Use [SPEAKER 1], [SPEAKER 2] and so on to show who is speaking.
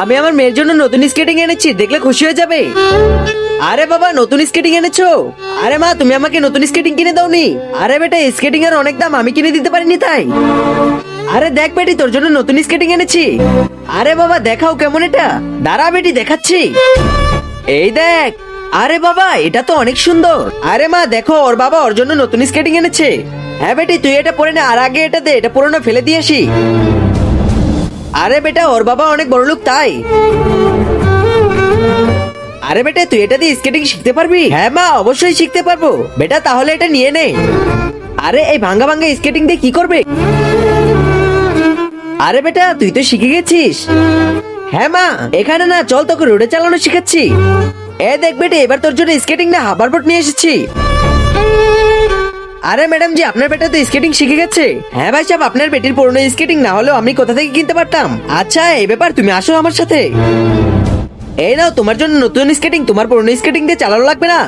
[SPEAKER 1] আমি আমার মেয়ের জন্য নতুন স্কেটিং এনেছি, দেখলে খুশি হয়ে যাবে। আরে বাবা, নতুন স্কেটিং এনেছো? আরে মা, তুমি আমাকে নতুন স্কেটিং কিনে দাওনি? আরে বেটা, স্কেটিং এর অনেক দাম, আমি কিনে দিতে পারিনি তাই। আরে দেখ বেটি, তোর জন্য নতুন স্কেটিং এনেছি। আরে বাবা দেখাও কেমন এটা। দাঁড়া বেটি, দেখাচ্ছি। এই দেখ। আরে বাবা, এটা তো অনেক সুন্দর। আরে মা দেখো, ওর বাবা ওর জন্য নতুন স্কেটিং এনেছে। হ্যাঁ বেটি, তুই এটা পরে নে, আর আগে এটা দে, এটা পুরোনো ফেলে দিয়ে আসি। আরে বেটা, ওর বাবা অনেক বড় লোক তাই। আরে বেটা, তুই এটা দিয়ে স্কেটিং শিখতে পারবি? হ্যাঁ মা, অবশ্যই শিখতে পারবো। বেটা তাহলে এটা নিয়ে নে। আরে এই ভাঙ্গা ভাঙ্গা স্কেটিং দিয়ে কি করবে? আরে বেটা, তুই তো শিখে গেছিস। হ্যাঁ মা, এখানে না, চল তোকে রোডে চালানো শিখাচ্ছি। এ দেখ বেটে, এবার তোর জন্য স্কেটিং না হাবারবোর্ড নিয়ে এসেছি। আরে ম্যাডাম জি, আপনার বেটা তো স্কেটিং শিখে গেছে। হ্যাঁ ভাই সাহেব, আপনার বেটির পুরনো স্কেটিং না হলেও আমি কোথা থেকে কিনতে পারতাম। আচ্ছা এই ব্যাপার, তুমি আসো আমার সাথে। এই নাও তোমার জন্য নতুন স্কেটিং, তোমার পুরনো স্কেটিং দিয়ে চালানো লাগবে না।